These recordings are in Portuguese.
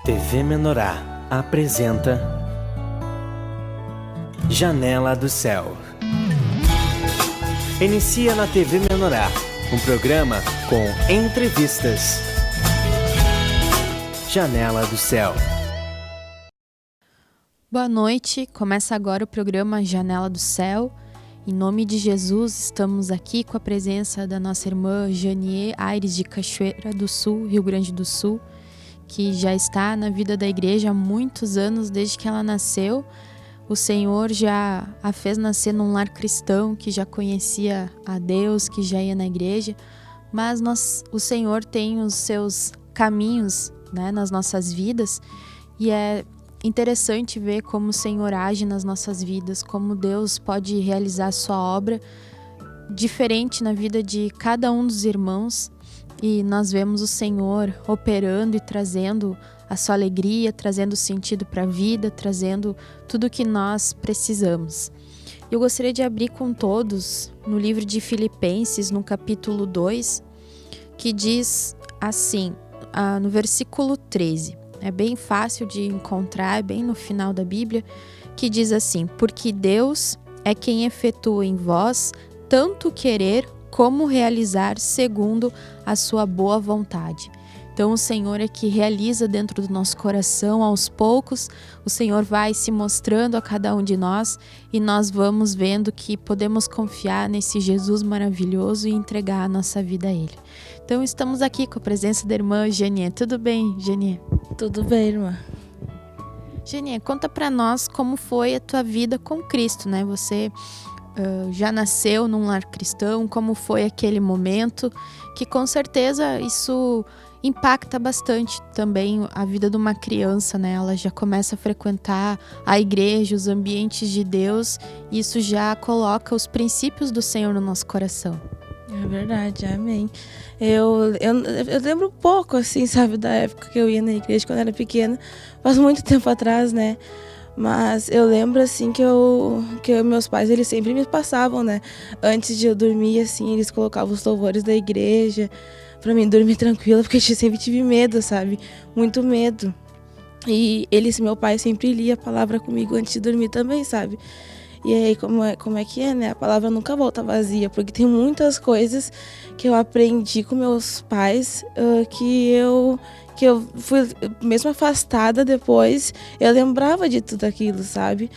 TV Menorá apresenta Janela do Céu. Inicia na TV Menorá, um programa com entrevistas. Janela do Céu. Boa noite, começa agora o programa Janela do Céu. Em nome de Jesus, estamos aqui com a presença da nossa irmã Janier Aires de Cachoeira do Sul, Rio Grande do Sul, que já está na vida da igreja há muitos anos, desde que ela nasceu. O Senhor já a fez nascer num lar cristão, que já conhecia a Deus, que já ia na igreja, mas o Senhor tem os seus caminhos, né, nas nossas vidas, e é interessante ver como o Senhor age nas nossas vidas, como Deus pode realizar a sua obra diferente na vida de cada um dos irmãos. E nós vemos o Senhor operando e trazendo a sua alegria, trazendo sentido para a vida, trazendo tudo o que nós precisamos. Eu gostaria de abrir com todos no livro de Filipenses, no capítulo 2, que diz assim, no versículo 13. É bem fácil de encontrar, é bem no final da Bíblia, que diz assim: porque Deus é quem efetua em vós tanto querer como realizar segundo a sua boa vontade. Então o Senhor é que realiza dentro do nosso coração, aos poucos, o Senhor vai se mostrando a cada um de nós e nós vamos vendo que podemos confiar nesse Jesus maravilhoso e entregar a nossa vida a Ele. Então estamos aqui com a presença da irmã Janier. Tudo bem, Janier? Tudo bem, irmã. Janier, conta pra nós como foi a tua vida com Cristo, né? Você já nasceu num lar cristão, como foi aquele momento, que com certeza isso impacta bastante também a vida de uma criança, né? Ela já começa a frequentar a igreja, os ambientes de Deus, e isso já coloca os princípios do Senhor no nosso coração. É verdade, amém. Eu lembro pouco, assim, sabe, da época que eu ia na igreja quando eu era pequena, faz muito tempo atrás, né? Mas eu lembro, assim, que meus pais, eles sempre me passavam, né? Antes de eu dormir, assim, eles colocavam os louvores da igreja pra mim dormir tranquila, porque eu sempre tive medo, sabe? Muito medo. E meu pai sempre lia a palavra comigo antes de dormir também, sabe? E aí, como é que é, né? A palavra nunca volta vazia, porque tem muitas coisas que eu aprendi com meus pais, que eu fui mesmo afastada depois, eu lembrava de tudo aquilo, sabe?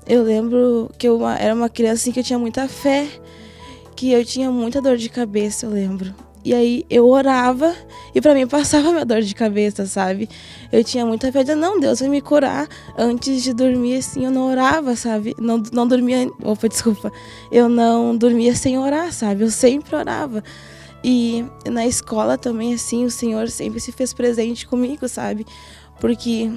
Eu lembro que eu era uma criança assim, que eu tinha muita fé, que eu tinha muita dor de cabeça, eu lembro. E aí eu orava e pra mim passava a minha dor de cabeça, sabe? Eu tinha muita fé de, não, Deus vai me curar. Antes de dormir, assim, eu não orava, sabe? Não dormia, desculpa. Eu não dormia sem orar, sabe? Eu sempre orava. E na escola também, assim, o Senhor sempre se fez presente comigo, sabe? Porque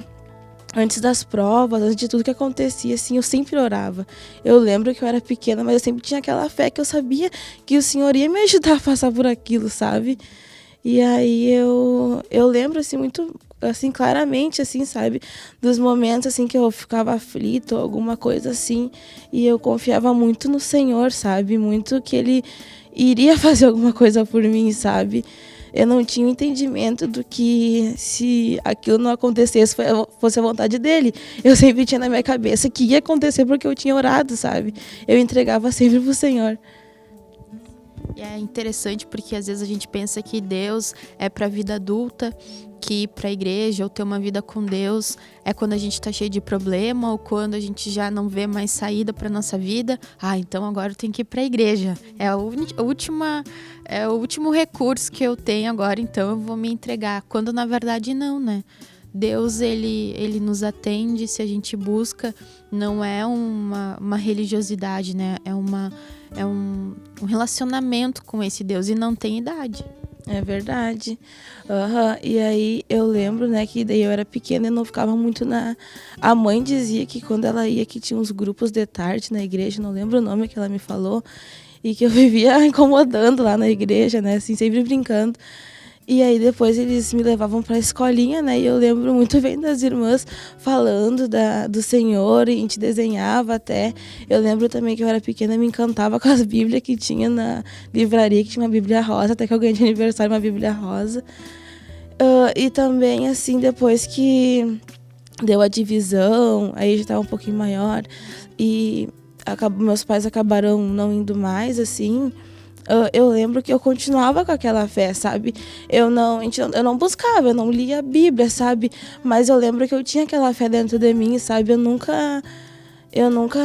antes das provas, antes de tudo que acontecia, assim, eu sempre orava. Eu lembro que eu era pequena, mas eu sempre tinha aquela fé que eu sabia que o Senhor ia me ajudar a passar por aquilo, sabe? E aí eu lembro, assim, muito, assim, claramente, assim, sabe? Dos momentos, assim, que eu ficava aflita ou alguma coisa assim. E eu confiava muito no Senhor, sabe? Muito que Ele iria fazer alguma coisa por mim, sabe? Eu não tinha entendimento do que, se aquilo não acontecesse, fosse a vontade dele. Eu sempre tinha na minha cabeça que ia acontecer porque eu tinha orado, sabe? Eu entregava sempre pro Senhor. E é interessante porque às vezes a gente pensa que Deus é para a vida adulta, que ir para a igreja ou ter uma vida com Deus é quando a gente está cheio de problema ou quando a gente já não vê mais saída para nossa vida. Então agora eu tenho que ir para a igreja. É o último recurso que eu tenho agora, então eu vou me entregar. Quando na verdade não, né? Deus, ele nos atende se a gente busca, não é uma religiosidade, né? É um relacionamento com esse Deus e não tem idade. É verdade. E aí eu lembro, né, que daí eu era pequena e não ficava muito A mãe dizia que quando ela ia, que tinha uns grupos de tarde na igreja, não lembro o nome que ela me falou, e que eu vivia incomodando lá na igreja, né, assim, sempre brincando. E aí depois eles me levavam para a escolinha, né? E eu lembro muito bem das irmãs falando do Senhor, e a gente desenhava até. Eu lembro também que eu era pequena, me encantava com as bíblias que tinha na livraria, que tinha uma bíblia rosa, até que eu ganhei de aniversário uma bíblia rosa. E também, assim, depois que deu a divisão, aí já estava um pouquinho maior e meus pais acabaram não indo mais, assim. Eu lembro que eu continuava com aquela fé, sabe? Eu não buscava, eu não lia a Bíblia, sabe? Mas eu lembro que eu tinha aquela fé dentro de mim, sabe? Eu nunca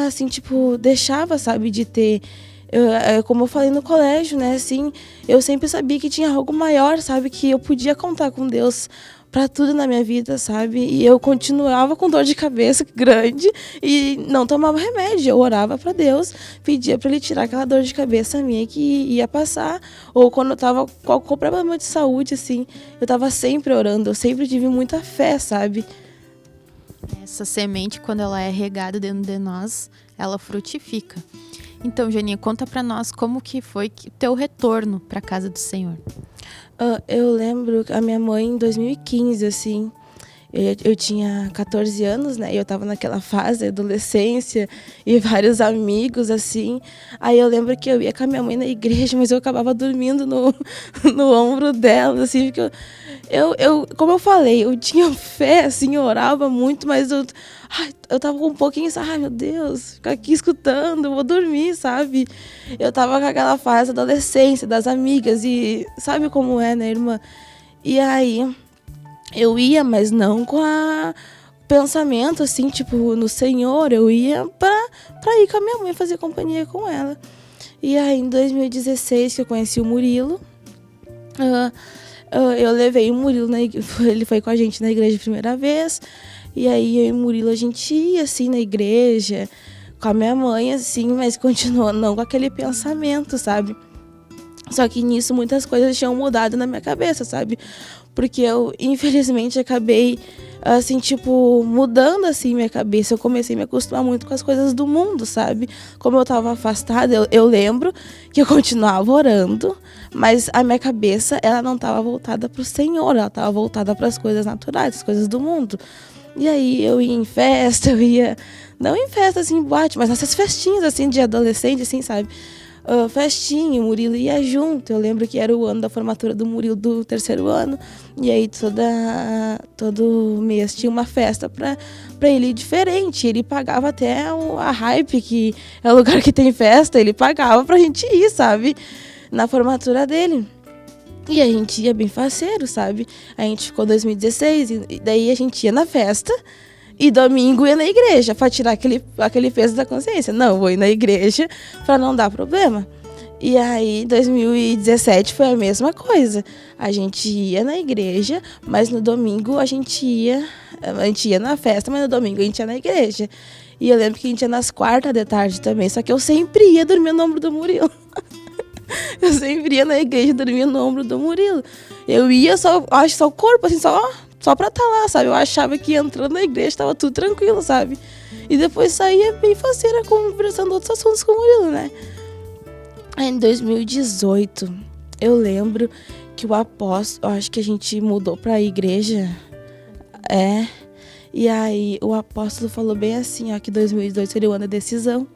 assim, tipo, deixava, sabe, de ter. Como eu falei no colégio, né, assim, eu sempre sabia que tinha algo maior, sabe? Que eu podia contar com Deus para tudo na minha vida, sabe? E eu continuava com dor de cabeça grande e não tomava remédio. Eu orava para Deus, pedia para ele tirar aquela dor de cabeça minha que ia passar. Ou quando eu tava com algum problema de saúde, assim, eu tava sempre orando. Eu sempre tive muita fé, sabe? Essa semente, quando ela é regada dentro de nós, ela frutifica. Então, Janinha, conta para nós como que foi o teu retorno para a casa do Senhor. Eu lembro a minha mãe em 2015, assim, eu tinha 14 anos, né, e eu tava naquela fase, adolescência, e vários amigos, assim. Aí eu lembro que eu ia com a minha mãe na igreja, mas eu acabava dormindo no ombro dela, assim, porque como eu falei, eu tinha fé, assim, eu orava muito, mas eu tava com um pouquinho, ai meu Deus, ficar aqui escutando, vou dormir, sabe? Eu tava com aquela fase da adolescência, das amigas, e sabe como é, né, irmã? E aí eu ia, mas não com pensamento, assim, tipo, no Senhor. Eu ia pra ir com a minha mãe, fazer companhia com ela. E aí em 2016 que eu conheci o Murilo, eu levei o Murilo ele foi com a gente na igreja a primeira vez. E aí eu e o Murilo, a gente ia assim na igreja com a minha mãe, assim, mas continuou não com aquele pensamento, sabe? Só que nisso muitas coisas tinham mudado na minha cabeça, sabe? Porque eu, infelizmente, acabei, assim, tipo, mudando, assim, minha cabeça. Eu comecei a me acostumar muito com as coisas do mundo, sabe? Como eu tava afastada, eu lembro que eu continuava orando, mas a minha cabeça, ela não tava voltada pro Senhor, ela tava voltada para as coisas naturais, as coisas do mundo. E aí eu ia em festa, não em festa, assim, boate, mas nessas festinhas, assim, de adolescente, assim, sabe? Festinha, o Murilo ia junto. Eu lembro que era o ano da formatura do Murilo do 3º ano. E aí todo mês tinha uma festa pra ele ir diferente. Ele pagava até a Hype, que é o lugar que tem festa, ele pagava pra gente ir, sabe? Na formatura dele. E a gente ia bem faceiro, sabe? A gente ficou em 2016, e daí a gente ia na festa. E domingo ia na igreja pra tirar aquele peso da consciência. Não, vou ir na igreja pra não dar problema. E aí, 2017 foi a mesma coisa. A gente ia na igreja, mas no domingo a gente ia na festa, mas no domingo a gente ia na igreja. E eu lembro que a gente ia nas quartas de tarde também, só que eu sempre ia dormir no ombro do Murilo. Eu sempre ia na igreja dormir no ombro do Murilo. Eu ia só o corpo, assim, só pra estar lá, sabe? Eu achava que entrando na igreja tava tudo tranquilo, sabe? E depois saía bem faceira conversando outros assuntos com o Murilo, né? Aí em 2018, eu lembro que o apóstolo, eu acho que a gente mudou pra igreja, e aí o apóstolo falou bem assim, ó, que 2018 seria o ano da decisão.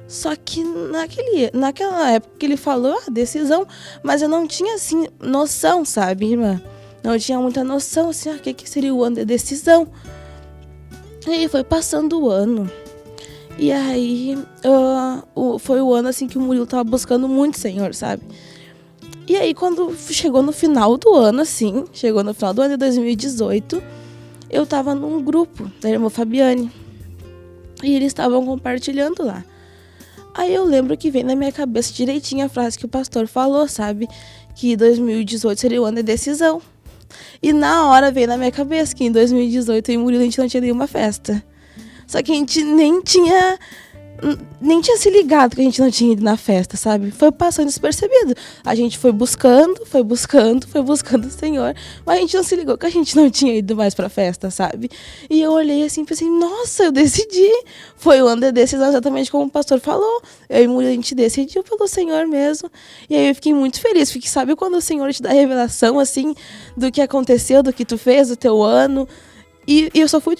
Só que naquela época que ele falou, decisão, mas eu não tinha, assim, noção, sabe, irmã? Não tinha muita noção, assim, o que seria o ano da decisão. E aí foi passando o ano. E aí foi o ano, assim, que o Murilo tava buscando muito o Senhor, sabe? E aí quando chegou no final do ano, assim, de 2018, eu tava num grupo da irmã Fabiane. E eles estavam compartilhando lá. Aí eu lembro que veio na minha cabeça direitinho a frase que o pastor falou, sabe? Que 2018 seria o ano da decisão. E na hora veio na minha cabeça que em 2018 eu e o Murilo a gente não tinha nenhuma festa. Só que a gente nem tinha se ligado que a gente não tinha ido na festa, sabe? Foi passando despercebido. A gente foi buscando o Senhor, mas a gente não se ligou que a gente não tinha ido mais pra festa, sabe? E eu olhei assim e pensei, nossa, eu decidi. Foi o ano da decisão, exatamente como o pastor falou. Eu e o Murilo, a gente decidiu pelo Senhor mesmo. E aí eu fiquei muito feliz, porque sabe quando o Senhor te dá revelação, assim, do que aconteceu, do que tu fez, do teu ano. E eu só fui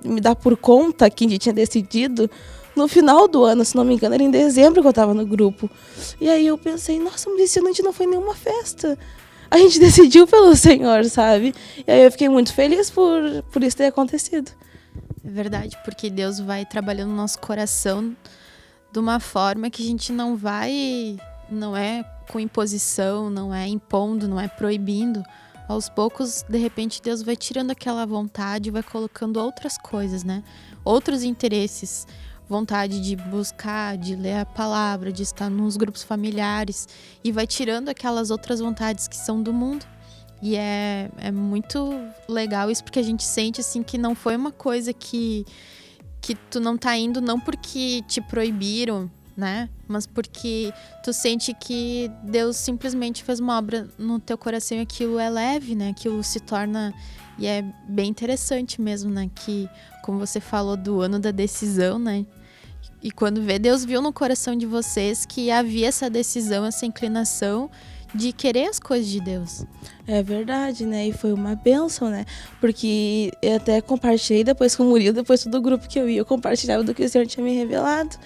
me dar por conta que a gente tinha decidido no final do ano, se não me engano, era em dezembro que eu tava no grupo. E aí eu pensei, nossa, mas esse ano a gente não foi em nenhuma festa. a gente decidiu pelo Senhor, sabe? E aí eu fiquei muito feliz por isso ter acontecido. É verdade, porque Deus vai trabalhando no nosso coração de uma forma que a gente não é com imposição, não é impondo, não é proibindo. Aos poucos, de repente, Deus vai tirando aquela vontade, vai colocando outras coisas, né? Outros interesses, vontade de buscar, de ler a palavra, de estar nos grupos familiares, e vai tirando aquelas outras vontades que são do mundo. E é muito legal isso, porque a gente sente assim que não foi uma coisa que tu não tá indo não porque te proibiram, né? Mas porque tu sente que Deus simplesmente fez uma obra no teu coração e aquilo é leve, né? Aquilo se torna... E é bem interessante mesmo, né? Que, como você falou do ano da decisão, né? E quando Deus viu no coração de vocês que havia essa decisão, essa inclinação de querer as coisas de Deus. É verdade, né? E foi uma bênção, né? Porque eu até compartilhei depois com o Murilo, depois todo o grupo que eu ia, eu compartilhava do que o Senhor tinha me revelado.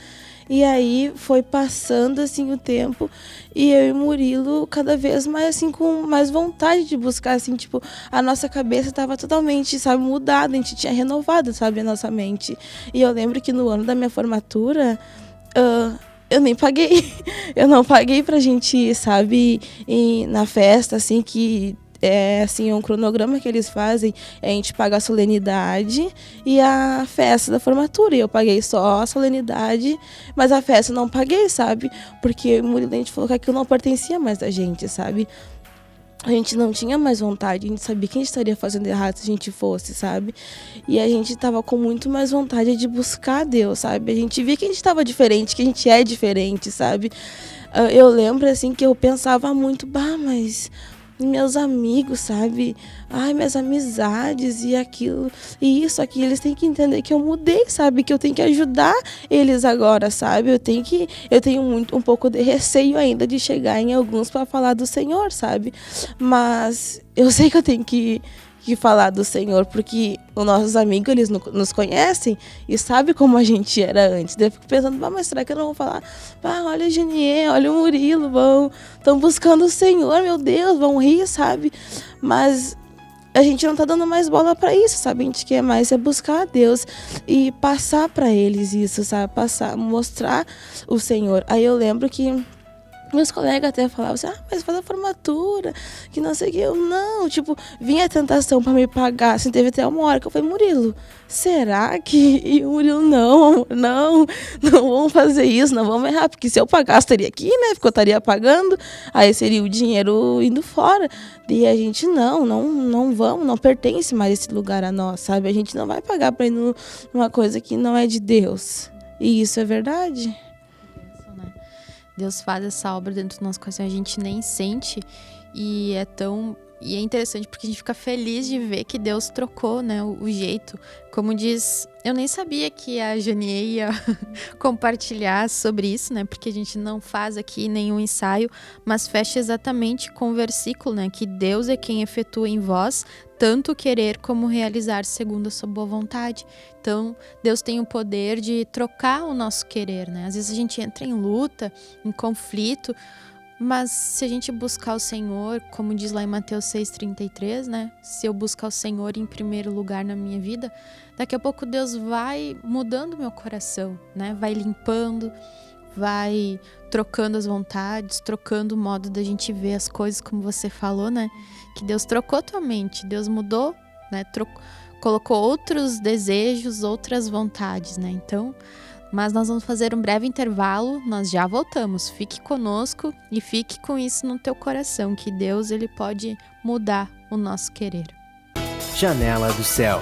E aí foi passando assim o tempo e eu e o Murilo cada vez mais assim com mais vontade de buscar, assim, tipo, a nossa cabeça estava totalmente, sabe, mudada, a gente tinha renovado, sabe, a nossa mente. E eu lembro que no ano da minha formatura, eu nem paguei. Eu não paguei pra gente ir, sabe, na festa, assim, que é assim, um cronograma que eles fazem, a gente paga a solenidade e a festa da formatura. E eu paguei só a solenidade, mas a festa eu não paguei, sabe? Porque o Murilo, a gente falou que aquilo não pertencia mais a gente, sabe? A gente não tinha mais vontade, a gente sabia que a gente estaria fazendo errado se a gente fosse, sabe? E a gente tava com muito mais vontade de buscar Deus, sabe? A gente via que a gente tava diferente, que a gente é diferente, sabe? Eu lembro, assim, que eu pensava muito, mas meus amigos, sabe? Ai, minhas amizades e aquilo, e isso, aqui, eles têm que entender que eu mudei, sabe? Que eu tenho que ajudar eles agora, sabe? Eu tenho um pouco de receio ainda de chegar em alguns para falar do Senhor, sabe? Mas eu sei que eu tenho que falar do Senhor, porque os nossos amigos, eles nos conhecem e sabem como a gente era antes. Daí eu fico pensando, mas será que eu não vou falar? Olha a Janier, olha o Murilo, estão buscando o Senhor, meu Deus, vão rir, sabe? Mas a gente não tá dando mais bola pra isso, sabe? A gente quer mais buscar a Deus e passar pra eles isso, sabe? Mostrar o Senhor. Aí eu lembro que meus colegas até falavam assim, mas faz a formatura, que não sei o que. Eu, não, tipo, vinha a tentação pra me pagar, assim, teve até uma hora que eu falei, Murilo, será que... E o Murilo, não vamos fazer isso, não vamos errar, porque se eu pagasse, estaria aqui, né, porque eu estaria pagando, aí seria o dinheiro indo fora. E a gente, não vamos, não pertence mais esse lugar a nós, sabe? A gente não vai pagar pra ir numa coisa que não é de Deus. E isso é verdade. Deus faz essa obra dentro do nosso coração, a gente nem sente, e é interessante porque a gente fica feliz de ver que Deus trocou, né, o jeito. Como diz, eu nem sabia que a Janier ia compartilhar sobre isso, né, porque a gente não faz aqui nenhum ensaio, mas fecha exatamente com o versículo, né, que Deus é quem efetua em vós tanto querer como realizar segundo a sua boa vontade. Então, Deus tem o poder de trocar o nosso querer, né? Às vezes a gente entra em luta, em conflito, mas se a gente buscar o Senhor, como diz lá em Mateus 6,33, né? Se eu buscar o Senhor em primeiro lugar na minha vida, daqui a pouco Deus vai mudando meu coração, né? Vai limpando, vai trocando as vontades, trocando o modo da gente ver as coisas, como você falou, né? Que Deus trocou tua mente, Deus mudou, né? Colocou outros desejos, outras vontades, né? Então, mas nós vamos fazer um breve intervalo, nós já voltamos. Fique conosco e fique com isso no teu coração, que Deus, ele pode mudar o nosso querer. Janela do Céu.